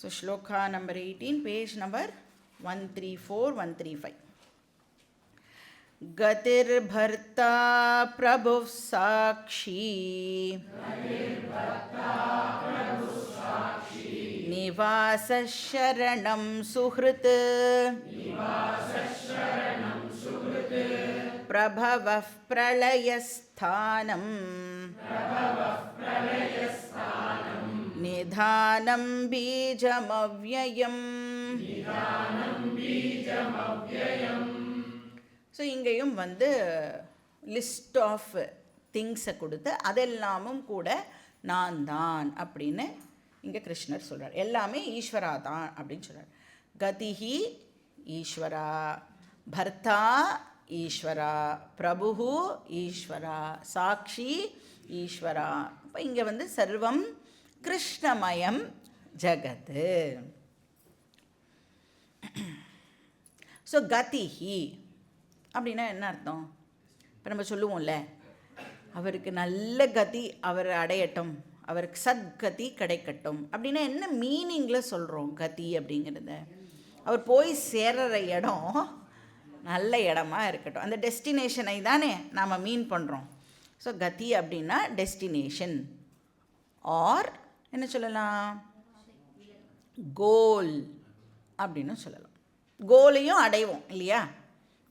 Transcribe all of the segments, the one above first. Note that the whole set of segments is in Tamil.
So shloka number 18, page number 134, 135. Gatir bharta prabhuv sakshi Nivasa sharanam suhrit Prabhavav pralayasthanam Nidhanam bijamavyayam. So இங்கேயும் லிஸ்ட் ஆஃப் திங்ஸை கொடுத்து அதெல்லாமும் கூட நான் தான் அப்படின்னு இங்கே கிருஷ்ணர் சொல்கிறார். எல்லாமே ஈஸ்வரா தான் அப்படின்னு சொல்கிறார். கதிஹி ஈஸ்வரா, பர்த்தா ஈஸ்வரா, பிரபு ஈஸ்வரா, சாட்சி ஈஸ்வரா. இப்போ இங்கே சர்வம் கிருஷ்ணமயம் ஜகத்து. ஸோ கதிஹி அப்படின்னா என்ன அர்த்தம்? இப்போ நம்ம சொல்லுவோம்ல, அவருக்கு நல்ல கதி அவர் அடையட்டும், அவருக்கு சத்கதி கிடைக்கட்டும் அப்படின்னா என்ன மீனிங்கில் சொல்கிறோம்? கதி அப்படிங்கிறத அவர் போய் சேர்கிற இடம் நல்ல இடமா இருக்கட்டும், அந்த டெஸ்டினேஷனை தானே நாம் மீன் பண்ணுறோம். ஸோ கதி அப்படின்னா டெஸ்டினேஷன், ஆர் என்ன சொல்லலாம், கோல் அப்படின்னு சொல்லலாம். கோலையும் அடைவோம் இல்லையா?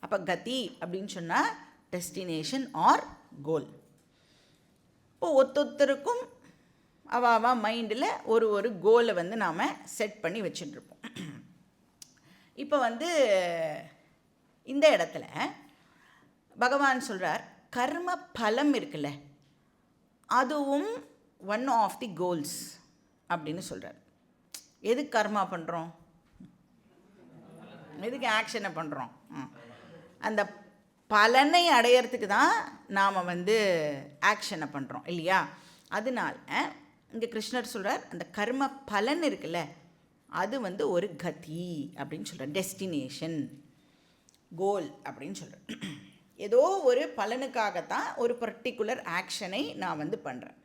அப்போ கதி அப்படின்னு சொன்னால் டெஸ்டினேஷன் ஆர் கோல். இப்போ ஒத்தொத்தருக்கும் அவா மைண்டில் ஒரு கோலை நாம் செட் பண்ணி வச்சுட்டுருப்போம். இப்போ இந்த இடத்துல பகவான் சொல்கிறார், கர்ம பலம் இருக்குல்ல, அதுவும் ஒன் ஆஃப் தி கோல்ஸ் அப்படின்னு சொல்கிறார். எதுக்கு கர்மா பண்ணுறோம்? எதுக்கு ஆக்ஷனை பண்ணுறோம்? அந்த பலனை அடையிறதுக்கு தான் நாம் ஆக்ஷனை பண்ணுறோம் இல்லையா? அதனால் இங்கே கிருஷ்ணர் சொல்கிறார், அந்த கர்ம பலன் இருக்குல்ல, அது ஒரு கதி அப்படின்னு சொல்கிறார், டெஸ்டினேஷன், கோல் அப்படின்னு சொல்கிறார். ஏதோ ஒரு பலனுக்காகத்தான் ஒரு பர்டிகுலர் ஆக்ஷனை நான் பண்ணுறேன்.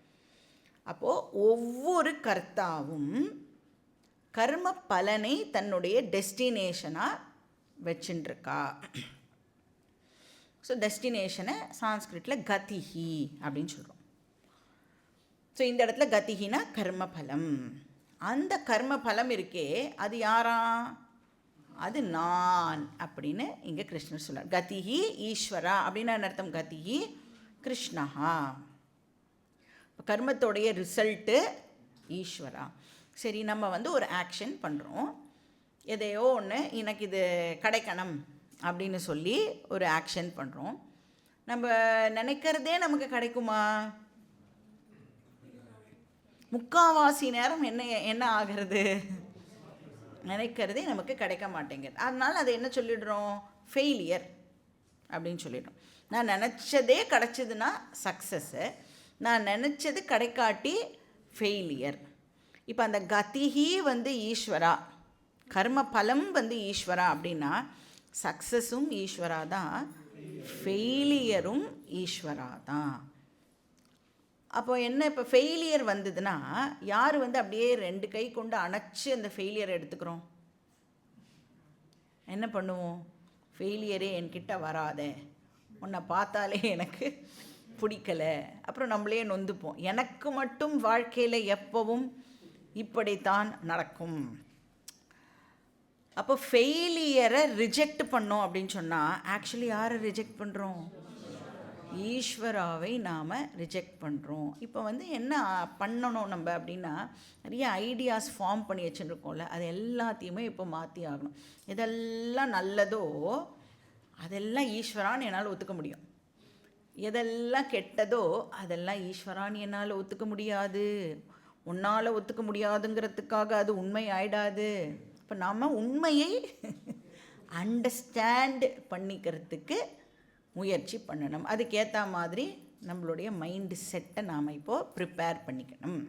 அப்போது ஒவ்வொரு கர்த்தாவும் கர்ம பலனை தன்னுடைய டெஸ்டினேஷனாக வச்சுட்டுருக்கா. ஸோ டெஸ்டினேஷனை சான்ஸ்கிரிட்டில் கதிஹி அப்படின்னு சொல்கிறோம். ஸோ இந்த இடத்துல கதிஹினா கர்ம பலம். அந்த கர்ம பலம் இருக்கே, அது யாரா? அது நான் அப்படின்னு இங்கே கிருஷ்ணர் சொல்கிறார். கதிஹி ஈஸ்வரா அப்படின்னா என்ன அர்த்தம்? கதிஹி கிருஷ்ணஹா. இப்போ கர்மத்தோடைய ரிசல்ட்டு ஈஸ்வரா. சரி, நம்ம ஒரு ஆக்ஷன் பண்ணுறோம், எதையோ ஒன்று எனக்கு இது கிடைக்கணும் அப்படின்னு சொல்லி ஒரு ஆக்ஷன் பண்ணுறோம். நம்ம நினைக்கிறதே நமக்கு கிடைக்குமா? முக்கால்வாசி நேரம் என்ன ஆகிறது? நினைக்கிறதே நமக்கு கிடைக்க மாட்டேங்குது. அதனால் அதை என்ன சொல்லிடுறோம்? ஃபெயிலியர் அப்படின்னு சொல்லிடுறோம். நான் நினச்சதே கிடச்சிதுன்னா சக்ஸஸ்ஸு, நான் நினச்சது கிடைக்காட்டி ஃபெயிலியர். இப்போ அந்த கதிஹி ஈஸ்வரா, கர்ம பலம் ஈஸ்வரா அப்படின்னா சக்ஸஸும் ஈஸ்வரா தான், ஃபெயிலியரும் ஈஸ்வரா தான். அப்போ என்ன, இப்போ ஃபெயிலியர் வந்ததுன்னா யார் அப்படியே ரெண்டு கை கொண்டு அணைச்சி அந்த ஃபெயிலியரை எடுத்துக்கிறோம்? என்ன பண்ணுவோம்? ஃபெயிலியரே என்கிட்ட வராத, உன்னை பார்த்தாலே எனக்கு பிடிக்கலை, அப்புறம் நம்மளே நொந்துப்போம். எனக்கு மட்டும் வாழ்க்கையில் எப்பவும் இப்படித்தான் நடக்கும். அப்போ ஃபெயிலியரை ரிஜெக்ட் பண்ணோம் அப்படின்னு சொன்னால் ஆக்சுவலி யாரை ரிஜெக்ட் பண்ணுறோம்? ஈஸ்வராவை நாம் ரிஜெக்ட் பண்ணுறோம். இப்போ என்ன பண்ணணும் நம்ம அப்படின்னா, நிறைய ஐடியாஸ் ஃபார்ம் பண்ணி வச்சுருக்கோம்ல, அது எல்லாத்தையுமே இப்போ மாற்றி ஆகணும். எதெல்லாம் நல்லதோ அதெல்லாம் ஈஸ்வரான்னு என்னால் ஒத்துக்க முடியும், எதெல்லாம் கெட்டதோ அதெல்லாம் ஈஸ்வரான்னு என்னால் ஒத்துக்க முடியாது. உன்னால் ஒத்துக்க முடியாதுங்கிறதுக்காக அது உண்மை ஆயிடாது. இப்போ நாம் உண்மையை அண்டர்ஸ்டாண்ட் பண்ணிக்கிறதுக்கு முயற்சி பண்ணணும். அதுக்கேற்ற மாதிரி நம்மளுடைய மைண்டு செட்டை நாம் இப்போது ப்ரிப்பேர் பண்ணிக்கணும்.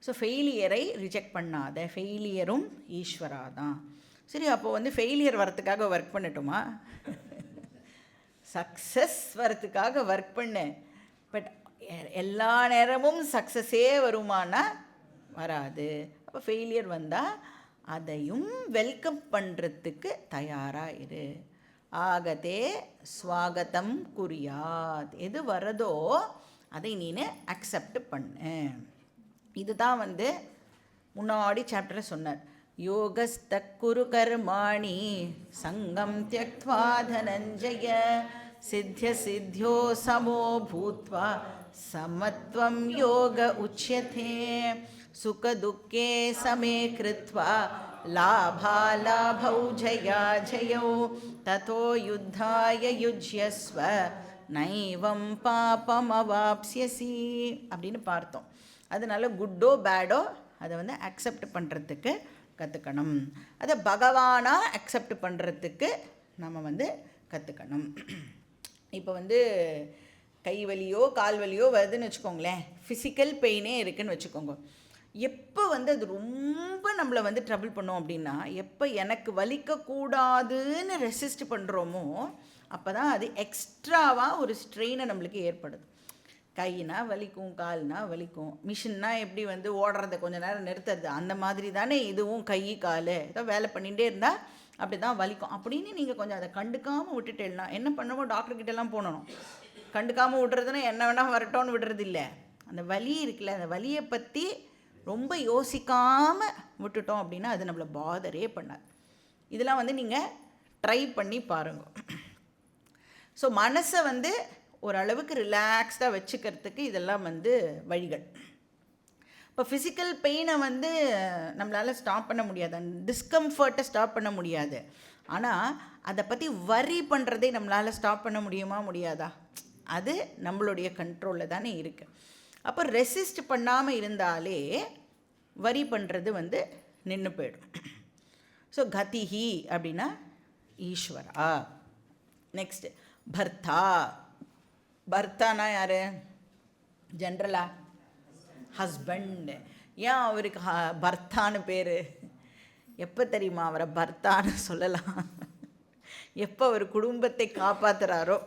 ஸோ ஃபெயிலியரை ரிஜெக்ட் பண்ணாத, ஃபெயிலியரும் ஈஸ்வரா தான். சரி, அப்போது ஃபெயிலியர் வரத்துக்காக ஒர்க் பண்ணட்டுமா? சக்ஸஸ் வரத்துக்காக ஒர்க் பண்ணு. பட் எல்லா நேரமும் சக்ஸஸே வருமானா வராது. அப்போ ஃபெயிலியர் வந்தால் அதையும் வெல்கம் பண்ணுறதுக்கு தயாராக இரு. ஆகதே ஸ்வாகதம் குறியாத். எது வரதோ அதை நீனு அக்செப்ட் பண்ணு. இதுதான் வந்து முன்னாடி சாப்டரில் சொன்னார். யோகஸ்த குரு கர்மாணி சங்கம் தியக்த்வா தனஞ்சய சித்திய சித்தியோ சமோ பூத்வா சமத்வம் யோக உச்யதே சுக துக்கே சமே கிருத்வா லாபாலாபௌ ஜயா ஜயௌ ததோ யுத்தாய யுஜ்யஸ்வ நைவம் பாபம் அவாப்ஸ்யசி அப்படின்னு பார்த்தோம். அதனால குட்டோ பேடோ அதை வந்து அக்செப்ட் பண்ணுறதுக்கு கற்றுக்கணும். அதை பகவானாக அக்செப்ட் பண்ணுறதுக்கு நம்ம வந்து கற்றுக்கணும். இப்போ வந்து கை வலியோ கால் வலியோ வருதுன்னு வச்சுக்கோங்களேன், ஃபிசிக்கல் பெயினே இருக்குதுன்னு வச்சுக்கோங்க. எப்போ வந்து அது ரொம்ப நம்மளை வந்து ட்ரபிள் பண்ணோம் அப்படின்னா, எப்போ எனக்கு வலிக்கக்கூடாதுன்னு ரெசிஸ்ட் பண்ணுறோமோ அப்போ தான் அது எக்ஸ்ட்ராவாக ஒரு ஸ்ட்ரெயினை நம்மளுக்கு ஏற்படுது. கைனா வலிக்கும், கால்னா வலிக்கும். மிஷின்னா எப்படி வந்து ஓடுறத கொஞ்சம் நேரம் நிறுத்துறது, அந்த மாதிரி தானே இதுவும் கை கால் ஏதோ வேலை பண்ணிகிட்டே இருந்தால் அப்படி தான் வலிக்கும். அப்படின்னு நீங்கள் கொஞ்சம் அதை கண்டுக்காமல் விட்டுட்டேன்னா என்ன பண்ணுவோம், டாக்டர்கிட்டலாம் போகணும். கண்டுக்காமல் விடுறதுன்னா என்ன வேணால் வரட்டோன்னு விடுறது இல்லை. அந்த வலி இருக்குல்ல, அந்த வலியை பற்றி ரொம்ப யோசிக்காமல் விட்டுட்டோம் அப்படின்னா அது நம்மளை பாதரே பண்ணாது. இதெல்லாம் வந்து நீங்கள் ட்ரை பண்ணி பாருங்க. ஸோ மனசை வந்து ஓரளவுக்கு ரிலாக்ஸ்டாக வச்சுக்கிறதுக்கு இதெல்லாம் வந்து வழிகள். இப்போ ஃபிசிக்கல் பெயினை வந்து நம்மளால் ஸ்டாப் பண்ண முடியாது, அந்த டிஸ்கம்ஃபர்ட்டை ஸ்டாப் பண்ண முடியாது. ஆனால் அதை பற்றி வரி பண்ணுறதே நம்மளால் ஸ்டாப் பண்ண முடியுமா முடியாதா? அது நம்மளுடைய கண்ட்ரோலில் தானே இருக்குது. அப்போ ரெசிஸ்ட் பண்ணாமல் இருந்தாலே வரி பண்ணுறது வந்து நின்று போயிடும். ஸோ கதிஹி அப்படின்னா ஈஸ்வரா. நெக்ஸ்ட் பர்த்தா. பர்த்தானா யார்? ஜென்ரலா ஹஸ்பண்ட். ஏன் அவருக்கு பர்த்தான்னு பேர்? எப்போ தெரியுமா அவரை பர்த்தான்னு சொல்லலாம்? எப்போ அவர் குடும்பத்தை காப்பாற்றுறாரோ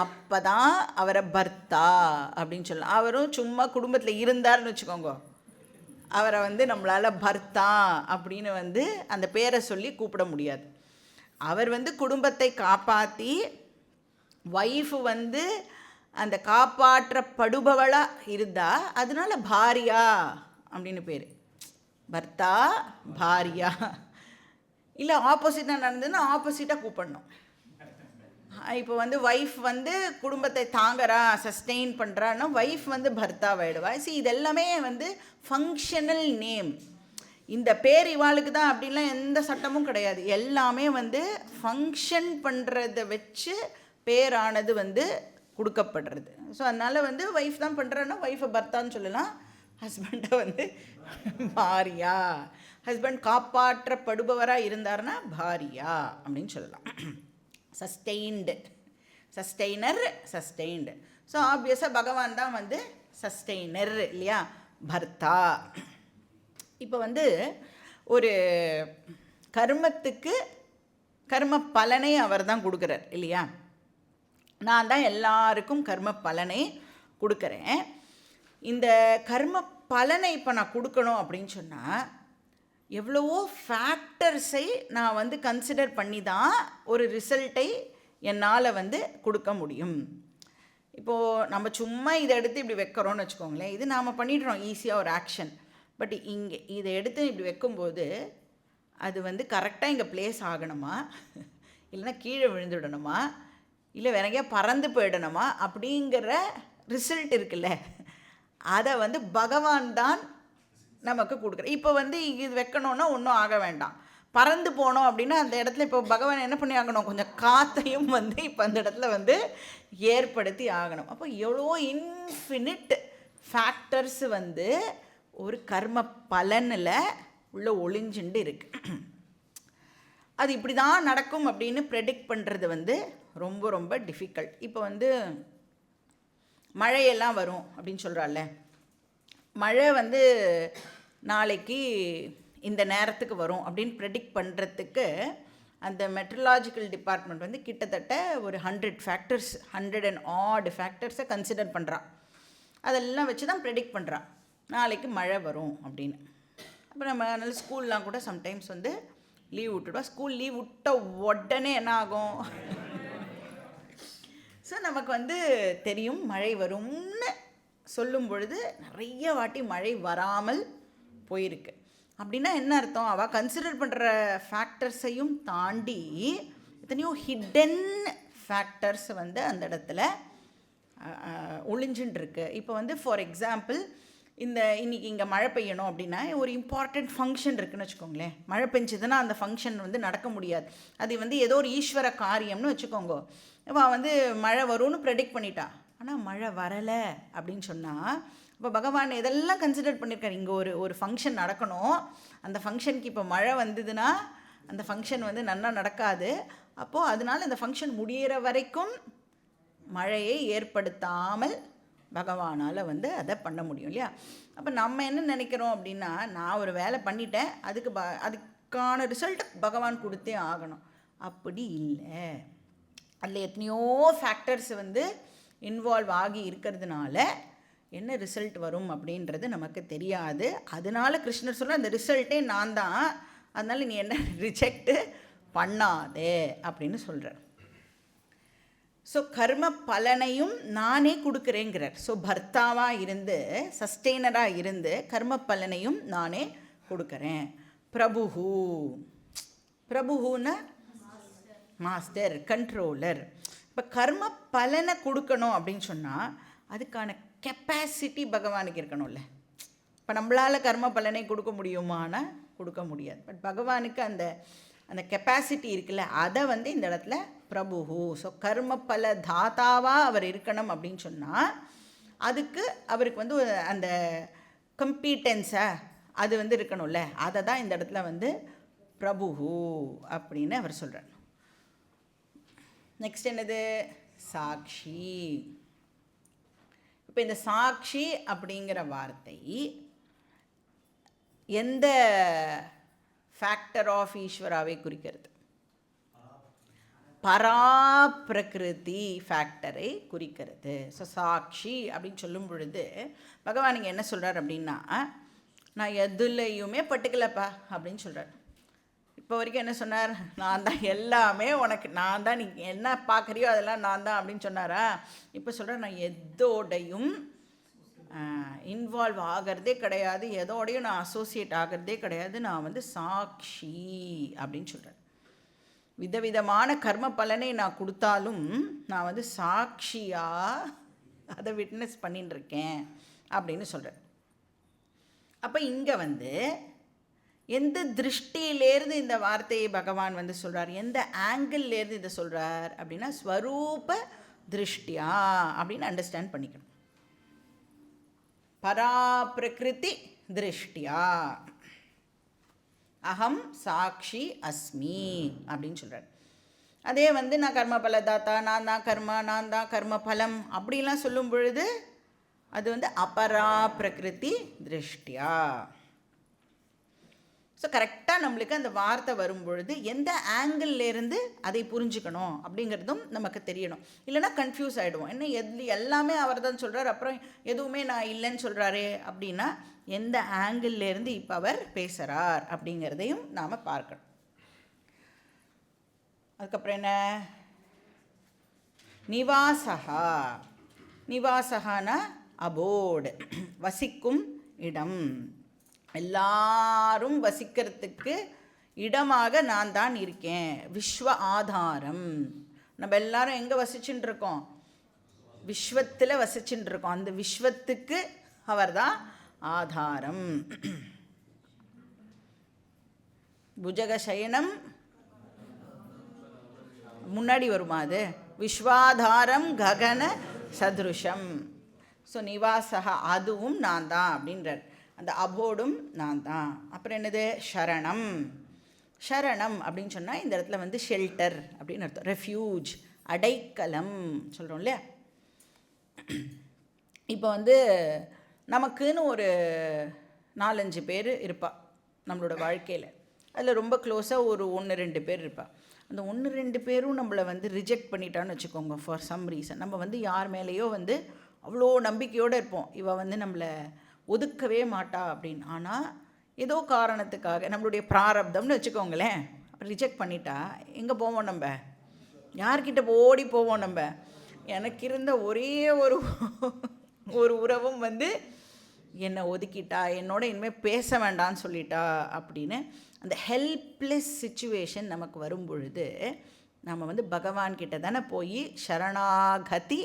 அப்போ தான் அவரை பர்த்தா அப்படின்னு சொல்லலாம். அவரும் சும்மா குடும்பத்தில் இருந்தார்னு வச்சுக்கோங்க, அவரை வந்து நம்மளால் பர்த்தா அப்படின்னு வந்து அந்த பேரை சொல்லி கூப்பிட முடியாது. அவர் வந்து குடும்பத்தை காப்பாற்றி ஒய்ஃபு வந்து அந்த காப்பாற்றப்படுபவளாக இருந்தால் அதனால பாரியா அப்படின்னு பேர். பர்த்தா பாரியா. இல்லை ஆப்போசிட்டாக நடந்ததுன்னா ஆப்போசிட்டாக கூப்பிடணும். இப்போ வந்து ஒய்ஃப் வந்து குடும்பத்தை தாங்குறா, சஸ்டெயின் பண்ணுறான்னா ஒய்ஃப் வந்து பர்த்தாவாயிடுவா. இதெல்லாமே வந்து ஃபங்க்ஷனல் நேம். இந்த பேர் இவாளுக்கு தான் அப்படின்லாம் எந்த சட்டமும் கிடையாது. எல்லாமே வந்து ஃபங்க்ஷன் பண்ணுறதை வச்சு பேரானது வந்து கொடுக்கப்படுறது. ஸோ அதனால் வந்து ஒய்ஃப் தான் பண்ணுறான்னா ஒய்ஃபை பர்த்தான்னு சொல்லலாம், ஹஸ்பண்டை வந்து பாரியா. ஹஸ்பண்ட் காப்பாற்றப்படுபவராக இருந்தார்னா பாரியா அப்படின்னு சொல்லலாம். Sustained, sustainer, sustained. ஸோ ஆப்வியஸாக பகவான் தான் வந்து சஸ்டெய்னர் இல்லையா, பர்த்தா. இப்போ வந்து ஒரு கர்மத்துக்கு கர்ம பலனை அவர் தான் கொடுக்குறார் இல்லையா. நான் தான் எல்லாருக்கும் கர்ம பலனை கொடுக்குறேன். இந்த கர்ம பலனை இப்போ நான் கொடுக்கணும் அப்படின்னு சொன்னால் எவ்வளவோ ஃபேக்டர்ஸை நான் வந்து கன்சிடர் பண்ணி தான் ஒரு ரிசல்ட்டை என்னால் வந்து கொடுக்க முடியும். இப்போது நம்ம சும்மா இதை எடுத்து இப்படி வைக்கிறோன்னு வச்சுக்கோங்களேன், இது நாம் பண்ணிடுறோம் ஈஸியாக ஒரு ஆக்ஷன். பட் இங்கே இதை எடுத்து இப்படி வைக்கும்போது அது வந்து கரெக்டாக இங்கே பிளேஸ் ஆகணுமா, இல்லைன்னா கீழே விழுந்துவிடணுமா, இல்லை வேற எங்கேயா பறந்து போயிடணுமா அப்படிங்கிற ரிசல்ட் இருக்குல்ல, அதை வந்து பகவான் தான் நமக்கு கொடுக்குற. இப்போ வந்து இது வைக்கணுன்னா ஒன்றும் ஆக வேண்டாம், பறந்து போனோம் அப்படின்னா அந்த இடத்துல இப்போ பகவான் என்ன பண்ணி ஆகணும், கொஞ்சம் காற்றையும் வந்து இப்போ அந்த இடத்துல வந்து ஏற்படுத்தி ஆகணும். அப்போ எவ்வளோ இன்ஃபினிட் ஃபேக்டர்ஸ் வந்து ஒரு கர்ம பலனில் உள்ள ஒளிஞ்சுண்டு இருக்குது. அது இப்படி தான் நடக்கும் அப்படின்னு ப்ரெடிக்ட் பண்ணுறது வந்து ரொம்ப ரொம்ப டிஃபிகல்ட். இப்போ வந்து மழையெல்லாம் வரும் அப்படின்னு சொல்கிறாள்ல, மழை வந்து நாளைக்கு இந்த நேரத்துக்கு வரும் அப்படின்னு ப்ரெடிக்ட் பண்ணுறதுக்கு அந்த மெட்ரலாஜிக்கல் டிபார்ட்மெண்ட் வந்து கிட்டத்தட்ட ஒரு 100 and odd ஃபேக்டர்ஸை கன்சிடர் பண்ணுறான். அதெல்லாம் வச்சு தான் ப்ரெடிக்ட் பண்ணுறான். நாளைக்கு மழை வரும் அப்படின்னு. அப்போ நம்ம அதனால் ஸ்கூல்லாம் கூட சம்டைம்ஸ் வந்து லீவ் விட்டுடுவா. ஸ்கூல் லீவ் விட்ட உடனே என்ன ஆகும்? ஸோ நமக்கு வந்து தெரியும் மழை வரும்னு சொல்லும் பொழுது நிறைய வாட்டி மழை வராமல் போயிருக்கு. அப்படின்னா என்ன அர்த்தம்? அவள் கன்சிடர் பண்ணுற ஃபேக்டர்ஸையும் தாண்டி எத்தனையோ ஹிடன் ஃபேக்டர்ஸ் வந்து அந்த இடத்துல ஒளிஞ்சுன்னு இருக்கு. இப்போ வந்து ஃபார் எக்ஸாம்பிள் இன்றைக்கி இங்கே மழை பெய்யணும் அப்படின்னா ஒரு இம்பார்ட்டண்ட் ஃபங்க்ஷன் இருக்குதுன்னு வச்சுக்கோங்களேன். மழை பெஞ்சதுன்னா அந்த ஃபங்க்ஷன் வந்து நடக்க முடியாது. அது வந்து ஏதோ ஒரு ஈஸ்வர காரியம்னு வச்சுக்கோங்க. அவள் வந்து மழை வரும்னு ப்ரெடிக்ட் பண்ணிட்டா, ஆனால் மழை வரலை அப்படின்னு சொன்னால் இப்போ பகவான் இதெல்லாம் கன்சிடர் பண்ணியிருக்காரு. இங்கே ஒரு ஃபங்க்ஷன் நடக்கணும், அந்த ஃபங்க்ஷனுக்கு இப்போ மழை வந்ததுன்னா அந்த ஃபங்க்ஷன் வந்து நல்லா நடக்காது. அப்போது அதனால் அந்த ஃபங்க்ஷன் முடிகிற வரைக்கும் மழையை ஏற்படுத்தாமல் பகவானால் வந்து அதை பண்ண முடியும் இல்லையா? அப்போ நம்ம என்ன நினைக்கிறோம் அப்படின்னா, நான் ஒரு வேலை பண்ணிட்டேன், அதுக்கான ரிசல்ட் பகவான் கொடுத்தே ஆகணும். அப்படி இல்லை. அதில் எத்தனையோ ஃபேக்டர்ஸ் வந்து இன்வால்வ் ஆகி இருக்கிறதுனால என்ன ரிசல்ட் வரும் அப்படின்றது நமக்கு தெரியாது. அதனால கிருஷ்ணர் சொல்ல அந்த ரிசல்ட்டே நான் தான், அதனால் நீ என்ன ரிஜெக்டு பண்ணாதே அப்படின்னு சொல்கிறார். ஸோ கர்ம பலனையும் நானே கொடுக்குறேங்கிறார். ஸோ பர்த்தாவாக இருந்து சஸ்டெய்னராக இருந்து கர்ம பலனையும் நானே கொடுக்குறேன். பிரபுன்னா மாஸ்டர், கண்ட்ரோலர். இப்போ கர்ம பலனை கொடுக்கணும் அப்படின்னு சொன்னால் அதுக்கான கெப்பாசிட்டி பகவானுக்கு இருக்கணும்ல. இப்போ நம்மளால் கர்ம பலனை கொடுக்க முடியுமானா கொடுக்க முடியாது. பட் பகவானுக்கு அந்த கெப்பாசிட்டி இருக்குல்ல, அதை வந்து இந்த இடத்துல பிரபு. ஸோ கர்ம பல தாத்தாவாக அவர் இருக்கணும் அப்படின்னு சொன்னால் அதுக்கு அவருக்கு வந்து அந்த கம்பீட்டன்ஸை அது வந்து இருக்கணும்ல, அதை தான் இந்த இடத்துல வந்து பிரபு அப்படின்னு அவர் சொல்கிறார். நெக்ஸ்ட் என்னது? சாட்சி. இப்போ இந்த சாட்சி அப்படிங்கிற வார்த்தை எந்த ஃபேக்டர் ஆஃப் ஈஸ்வராவை குறிக்கிறது? பராப்பிரகிருதி ஃபேக்டரை குறிக்கிறது. ஸோ சாட்சி அப்படின்னு சொல்லும் பொழுது பகவான் இங்கே என்ன சொல்கிறார் அப்படின்னா, நான் எதுலையுமே பட்டுக்கலப்பா அப்படின்னு சொல்கிறார். இப்போ வரைக்கும் என்ன சொன்னார்? நான் தான் எல்லாமே உனக்கு, நான் தான், நீ என்ன பார்க்குறியோ அதெல்லாம் நான் தான் அப்படின்னு சொன்னாரா? இப்போ சொல்கிறேன், நான் எதோடையும் இன்வால்வ் ஆகிறதே கிடையாது, எதோடையும் நான் அசோசியேட் ஆகிறதே கிடையாது, நான் வந்து சாட்சி அப்படின்னு சொல்கிறேன். விதவிதமான கர்ம பலனை நான் கொடுத்தாலும் நான் வந்து சாட்சியாக அதை விட்னஸ் பண்ணின்னு இருக்கேன் அப்படின்னு சொல்கிறேன். அப்போ இங்கே வந்து எந்த திருஷ்டியிலேருந்து இந்த வார்த்தையை பகவான் வந்து சொல்கிறார், எந்த ஆங்கிள்லேருந்து இதை சொல்கிறார் அப்படின்னா ஸ்வரூப திருஷ்டியா அப்படின்னு அண்டர்ஸ்டாண்ட் பண்ணிக்கணும். பராப்பிரகிருதி திருஷ்டியா அகம் சாட்சி அஸ்மி அப்படின்னு சொல்கிறார். அதே வந்து நான் கர்ம பலதாத்தா, நான் தான் கர்மா, நான் தான் கர்ம பலம் அப்படிலாம் சொல்லும் பொழுது அது வந்து அபராப்பிரகிருதி திருஷ்டியா. ஸோ கரெக்டாக நம்மளுக்கு அந்த வார்த்தை வரும் பொழுது எந்த ஆங்கிள்லேருந்து அதை புரிஞ்சுக்கணும் அப்படிங்கிறதும் நமக்கு தெரியணும். இல்லைனா கன்ஃபியூஸ் ஆகிடுவோம். என்ன எல்லாமே அவர் தான் சொல்கிறார், அப்புறம் எதுவுமே நான் இல்லைன்னு சொல்கிறாரே அப்படின்னா எந்த ஆங்கிள்லேருந்து இப்போ அவர் பேசுகிறார் அப்படிங்கிறதையும் நாம் பார்க்கணும். அதுக்கப்புறம் என்ன? நிவாசகா. நிவாசகானா அபோர்டு, வசிக்கும் இடம். எல்லாரும் வசிக்கிறதுக்கு இடமாக நான் தான் இருக்கேன். விஸ்வ ஆதாரம். நம்ம எல்லாரும் எங்கே வசிச்சுட்டு இருக்கோம்? விஸ்வத்தில் வசிச்சுட்டு இருக்கோம். அந்த விஸ்வத்துக்கு அவர் தான் ஆதாரம். புஜகசயனம் முன்னாடி வருமா? அது விஸ்வாதாரம் ககன சதுருஷம். ஸோ நிவாசகா அதுவும் நான் தான் அப்படின்றார். அந்த அபோடும் நான் தான். அப்புறம் என்னது? சரணம். சரணம் அப்படின்னு சொன்னால் இந்த இடத்துல வந்து ஷெல்டர் அப்படின்னு அர்த்தம். ரெஃப்யூஜ், அடைக்கலம் சொல்கிறோம் இல்லையா? இப்போ வந்து நமக்குன்னு ஒரு 4-5 பேர் இருப்பா நம்மளோட வாழ்க்கையில். அதில் ரொம்ப க்ளோஸாக ஒரு 1-2 பேர் இருப்பாள். அந்த 1-2 பேரும் நம்மளை வந்து ரிஜெக்ட் பண்ணிட்டான்னு வச்சுக்கோங்க. ஃபார் சம் ரீசன் நம்ம வந்து யார் மேலேயோ வந்து அவ்வளோ நம்பிக்கையோடு இருப்போம். இவள் வந்து நம்மளை ஒதுக்கவே மாட்டா அப்படின்னு. ஆனால் ஏதோ காரணத்துக்காக நம்மளுடைய பிராரப்தம்னு வச்சுக்கோங்களேன், ரிஜெக்ட் பண்ணிட்டா எங்கே போவோம் நம்ம? யார்கிட்ட ஓடி போவோம் நம்ம? எனக்கு இருந்த ஒரே ஒரு உறவும் வந்து என்னை ஒதுக்கிட்டா, என்னோட இனிமேல் பேச வேண்டான்னு சொல்லிட்டா அப்படின்னு அந்த ஹெல்ப்லெஸ் சுச்சுவேஷன் நமக்கு வரும் பொழுது நம்ம வந்து பகவான்கிட்ட தானே போய் சரணாகதி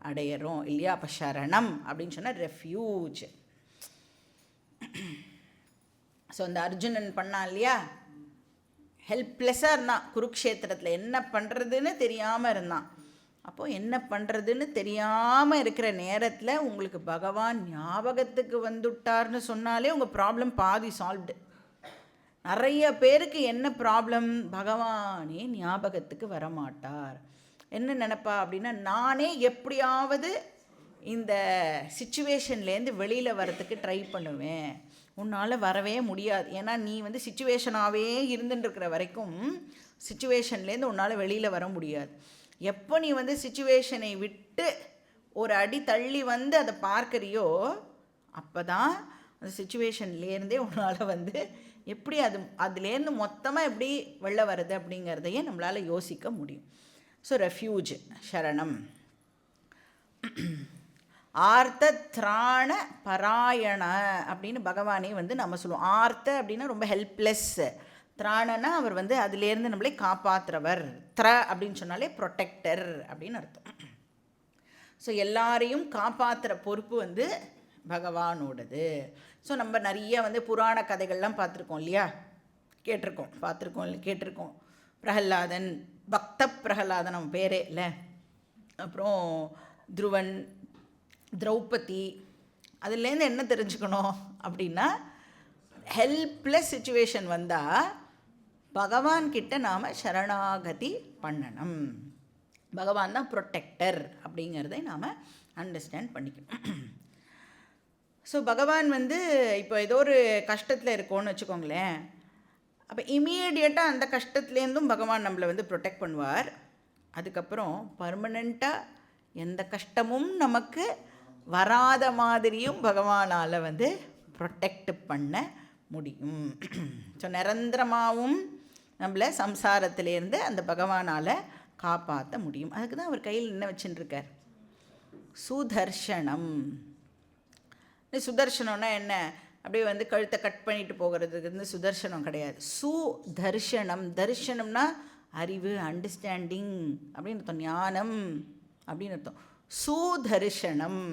அடையிறோம் இல்லையா? அப்போ சரணம் அப்படின்னு சொன்னால் ரெஃப்யூஜ். ஸோ அந்த அர்ஜுனன் பண்ணான் இல்லையா, ஹெல்ப்லெஸ்ஸாக இருந்தான், குருக்ஷேத்திரத்தில் என்ன பண்ணுறதுன்னு தெரியாமல் இருந்தான். அப்போது என்ன பண்ணுறதுன்னு தெரியாமல் இருக்கிற நேரத்தில் உங்களுக்கு பகவான் ஞாபகத்துக்கு வந்துட்டார்னு சொன்னாலே உங்கள் ப்ராப்ளம் பாதி சால்வ்டு. நிறைய பேருக்கு என்ன ப்ராப்ளம்? பகவானே ஞாபகத்துக்கு வரமாட்டார். என்ன நினைப்பா அப்படின்னா, நானே எப்படியாவது இந்த சிச்சுவேஷன்லேருந்து வெளியில் வரத்துக்கு ட்ரை பண்ணுவேன். உன்னால் வரவே முடியாது. ஏன்னா நீ வந்து சிச்சுவேஷனாகவே இருந்துட்டுருக்கிற வரைக்கும் சிச்சுவேஷன்லேருந்து உன்னால் வெளியில் வர முடியாது. எப்போ நீ வந்து சிச்சுவேஷனை விட்டு ஒரு அடி தள்ளி வந்து அதை பார்க்குறியோ அப்போ தான் அந்த சிச்சுவேஷன்லேருந்தே உன்னால் வந்து எப்படி அதுலேருந்து மொத்தமாக எப்படி வெளில வருது அப்படிங்கிறதையே நம்மளால் யோசிக்க முடியும். ஸோ ரெஃப்யூஜ் சரணம். ஆர்த்த திராண பராயண அப்படின்னு பகவானே வந்து நம்ம சொல்லுவோம். ஆர்த்த அப்படின்னா ரொம்ப ஹெல்ப்லெஸ், திராணனா அவர் வந்து அதுலேருந்து நம்மளே காப்பாற்றுறவர், த்ர அப்படின்னு சொன்னாலே ப்ரொடெக்டர் அப்படின்னு அர்த்தம். ஸோ எல்லாரையும் காப்பாற்றுற பொறுப்பு வந்து பகவானோடது. ஸோ நம்ம நிறைய வந்து புராண கதைகள்லாம் பார்த்துருக்கோம் இல்லையா, கேட்டிருக்கோம். பிரகலாதன், பக்த பிரகலாதன் அவன் பேரே இல்லை. அப்புறம் துருவன், திரௌபதி. அதுலேருந்து என்ன தெரிஞ்சுக்கணும் அப்படின்னா, ஹெல்ப்லெஸ் சுச்சுவேஷன் வந்தால் பகவான்கிட்ட நாம் சரணாகதி பண்ணணும். பகவான் தான் ப்ரொடெக்டர் அப்படிங்கிறதை நாம் அண்டர்ஸ்டாண்ட் பண்ணிக்கணும். ஸோ பகவான் வந்து இப்போ ஏதோ ஒரு கஷ்டத்தில் இருக்கோன்னு வச்சுக்கோங்களேன், அப்போ இமீடியட்டாக அந்த கஷ்டத்துலேருந்தும் பகவான் நம்மளை வந்து ப்ரொடெக்ட் பண்ணுவார். அதுக்கப்புறம் பர்மனெண்ட்டாக எந்த கஷ்டமும் நமக்கு வராத மாதிரியும் பகவானால் வந்து ப்ரொடெக்ட் பண்ண முடியும். ஸோ நிரந்தரமாகவும் நம்மளை சம்சாரத்திலேருந்து அந்த பகவானால் காப்பாற்ற முடியும். அதுக்கு தான் அவர் கையில் என்ன வச்சுட்டுருக்கார்? சுதர்ஷனம். சுதர்ஷனம்னா என்ன? அப்படியே வந்து கழுத்தை கட் பண்ணிட்டு போகிறதுக்கு வந்து சுதர்ஷனம் கிடையாது. சுதர்ஷனம். தர்ஷனம்னா அறிவு, அண்டர்ஸ்டாண்டிங் அப்படின்னு அர்த்தம், ஞானம் அப்படின்னு அர்த்தம். சுதர்ஷனம்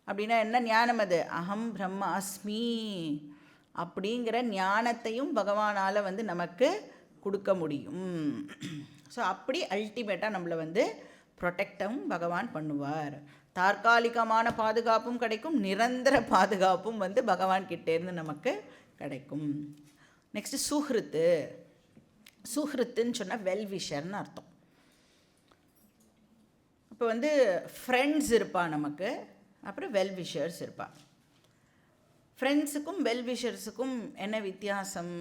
அப்படின்னா என்ன ஞானம்? அது அகம் பிரம்ம அஸ்மி அப்படிங்கிற ஞானத்தையும் பகவானால் வந்து நமக்கு கொடுக்க முடியும். ஸோ அப்படி அல்டிமேட்டாக நம்மளை வந்து ப்ரொடெக்டும் பகவான் பண்ணுவார். தற்காலிகமான பாதுகாப்பும் கிடைக்கும், நிரந்தர பாதுகாப்பும் வந்து பகவான் கிட்டேருந்து நமக்கு கிடைக்கும். நெக்ஸ்ட்டு சுஹ்ருத்து. சுஹ்ருத்துன்னு சொன்னால் வெல்விஷர்னு அர்த்தம். இப்போ வந்து ஃப்ரெண்ட்ஸ் இருப்பா நமக்கு, அப்புறம் வெல்விஷர்ஸ் இருப்பா. ஃப்ரெண்ட்ஸுக்கும் வெல்விஷர்ஸுக்கும் என்ன வித்தியாசம்?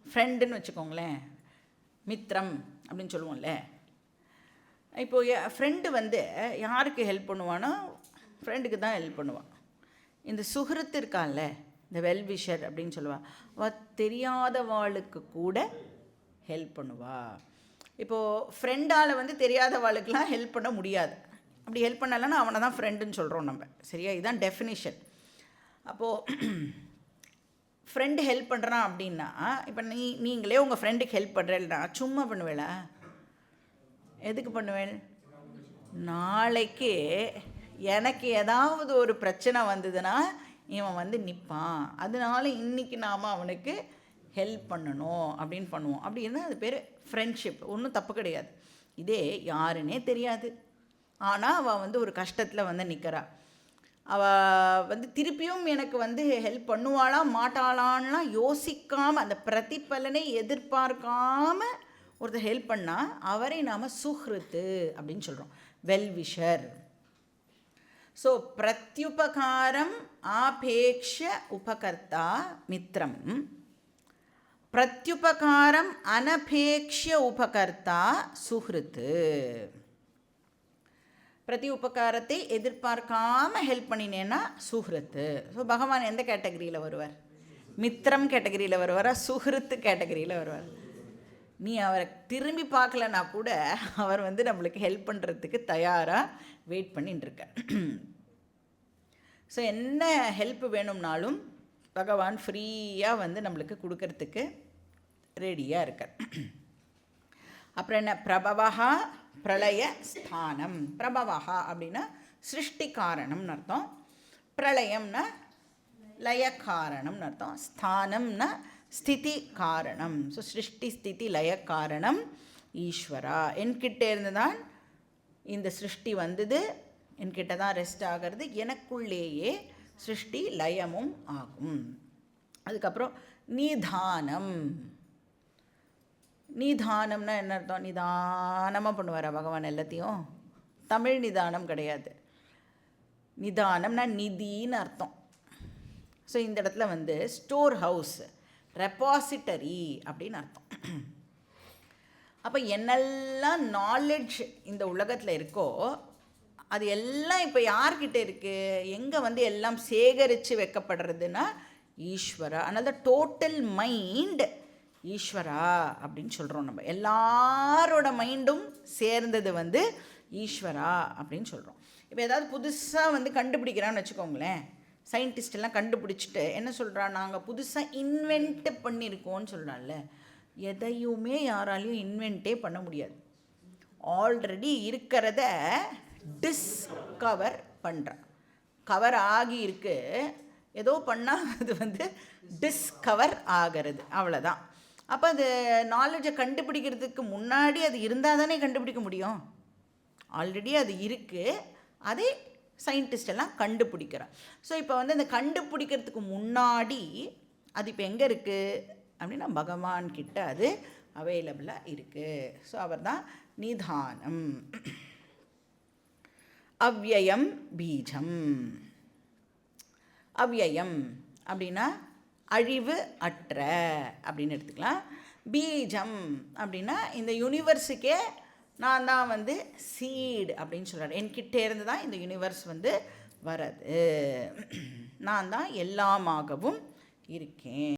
ஃப்ரெண்டுன்னு வச்சுக்கோங்களேன், மித்திரம் அப்படின்னு சொல்லுவோம்ல. இப்போது ஃப்ரெண்டு வந்து யாருக்கு ஹெல்ப் பண்ணுவானோ ஃப்ரெண்டுக்கு தான் ஹெல்ப் பண்ணுவான். இந்த சுஹ்ருத்து இருக்கான்ல, இந்த வெல்விஷர் அப்படின்னு சொல்லுவாள், அவள் தெரியாதவாளுக்கு கூட ஹெல்ப் பண்ணுவா. இப்போது ஃப்ரெண்டால் வந்து தெரியாதவாளுக்கெலாம் ஹெல்ப் பண்ண முடியாது. அப்படி ஹெல்ப் பண்ணலைன்னா அவனை தான் ஃப்ரெண்டுன்னு சொல்கிறோம் நம்ம, சரியா? இதுதான் டெஃபினிஷன். அப்போது ஃப்ரெண்டு ஹெல்ப் பண்ணுறான் அப்படின்னா, இப்போ நீங்களே உங்கள் ஃப்ரெண்டுக்கு ஹெல்ப் பண்ணுறேன்னா சும்மா பண்ணுவேளா? எதுக்கு பண்ணுவேன்? நாளைக்கு எனக்கு ஏதாவது ஒரு பிரச்சனை வந்ததுன்னா இவன் வந்து நிற்பான், அதனால இன்றைக்கி நாம் அவனுக்கு ஹெல்ப் பண்ணணும் அப்படின்னு பண்ணுவோம். அப்படி இருந்தால் அது பேர் ஃப்ரெண்ட்ஷிப். ஒன்றும் தப்பு கிடையாது. இதே யாருன்னே தெரியாது, ஆனால் அவள் வந்து ஒரு கஷ்டத்தில் வந்து நிற்கிறா, அவள் வந்து திருப்பியும் எனக்கு வந்து ஹெல்ப் பண்ணுவாளா மாட்டாளான்லாம் யோசிக்காமல், அந்த பிரதிபலனை எதிர்பார்க்காம ஒருத்தர் ஹெல்ப் பண்ணால் அவரை நாம் சுஹ்ருத்து அப்படின்னு சொல்கிறோம், வெல்விஷர். ஸோ பிரத்யுபகாரம் ஆபேக்ஷ உபகர்த்தா மித்திரம், பிரத்யுபகாரம் அனபேக்ஷ உபகர்த்தா சுஹ்ருத்து. பிரதி உபகாரத்தை எதிர்பார்க்காமல் ஹெல்ப் பண்ணினேன்னா சுஹ்ருத்து. ஸோ பகவான் எந்த கேட்டகரியில் வருவார்? மித்திரம் கேட்டகரியில் வருவாரா, சுஹ்ருத்து கேட்டகரியில் வருவார்? நீ அவரை திரும்பி பார்க்கலனா கூட அவர் நம்மளுக்கு ஹெல்ப் பண்ணுறதுக்கு தயாராக வெயிட் பண்ணிட்டு இருக்கார். ஸோ என்ன ஹெல்ப் வேணும்னாலும் பகவான் ஃப்ரீயாக நம்மளுக்கு கொடுக்கறதுக்கு ரெடியாக இருக்கார். அப்புறம் என்ன? பிரபவஹா பிரளய ஸ்தானம். பிரபவஹா அப்படின்னா சிருஷ்டி காரணம்னு அர்த்தம், பிரளயம்னா லய காரணம்னு அர்த்தம், ஸ்தானம்னா ஸ்திதி காரணம். ஸோ சிருஷ்டி ஸ்திதி லய காரணம் ஈஸ்வரா. என்கிட்ட இருந்து தான் இந்த சிருஷ்டி வந்தது, என்கிட்ட தான் ரெஸ்ட் ஆகிறது, எனக்குள்ளேயே சிருஷ்டி லயமும் ஆகும். அதுக்கப்புறம் நிதானம். நிதானம்னா என்ன அர்த்தம்? நிதானமாக பண்ணுவாரா பகவான் எல்லாத்தையும்? தமிழ் நிதானம் கிடையாது. நிதானம்னா நிதின்னு அர்த்தம். ஸோ இந்த இடத்துல ஸ்டோர் ஹவுஸ், ரெப்பாசிட்டரி அப்படின்னு அர்த்தம். அப்போ என்னெல்லாம் நாலெட்ஜ் இந்த உலகத்தில் இருக்கோ அது எல்லாம் இப்போ யார்கிட்ட இருக்குது? எங்கே எல்லாம் சேகரித்து வைக்கப்படுறதுன்னா ஈஸ்வரா. அதனால் டோட்டல் மைண்ட் ஈஸ்வரா அப்படின்னு சொல்கிறோம். நம்ம எல்லாரோட மைண்டும் சேர்ந்தது ஈஸ்வரா அப்படின்னு சொல்கிறோம். இப்போ ஏதாவது புதுசாக கண்டுபிடிக்கிறான்னு வச்சுக்கோங்களேன், சயின்டிஸ்ட் எல்லாம் கண்டுபிடிச்சிட்டு என்ன சொல்கிறான்? நாங்கள் புதுசாக இன்வென்ட் பண்ணியிருக்கோன்னு சொல்கிறான்ல. எதையுமே யாராலையும் இன்வென்ட்டே பண்ண முடியாது. ஆல்ரெடி இருக்கிறத டிஸ்கவர் பண்ணுறான். கவர் ஆகி இருக்கு, ஏதோ பண்ணால் அது டிஸ்கவர் ஆகிறது, அவ்வளோதான். அப்போ அது நாலேஜை கண்டுபிடிக்கிறதுக்கு முன்னாடி அது இருந்தால் தானே கண்டுபிடிக்க முடியும். ஆல்ரெடி அது இருக்குது, அதே சயின்டிஸ்ட் எல்லாம் கண்டுபிடிக்கிறான். ஸோ இப்போ இந்த கண்டுபிடிக்கிறதுக்கு முன்னாடி அது இப்போ எங்கே இருக்குது அப்படின்னா பகவான் கிட்ட அது அவைலபிளாக இருக்குது. ஸோ அவர் தான் நிதானம். அவ்யயம் பீஜம். அவ்யயம் அப்படின்னா அழிவு அற்ற அப்படின்னு எடுத்துக்கலாம். பீஜம் அப்படின்னா இந்த யூனிவர்ஸுக்கே நான் தான் சீட் அப்படின்னு சொல்கிறார். என்கிட்ட இருந்து தான் இந்த யூனிவர்ஸ் வரது, நான் தான் எல்லாமாகவும் இருக்கேன்.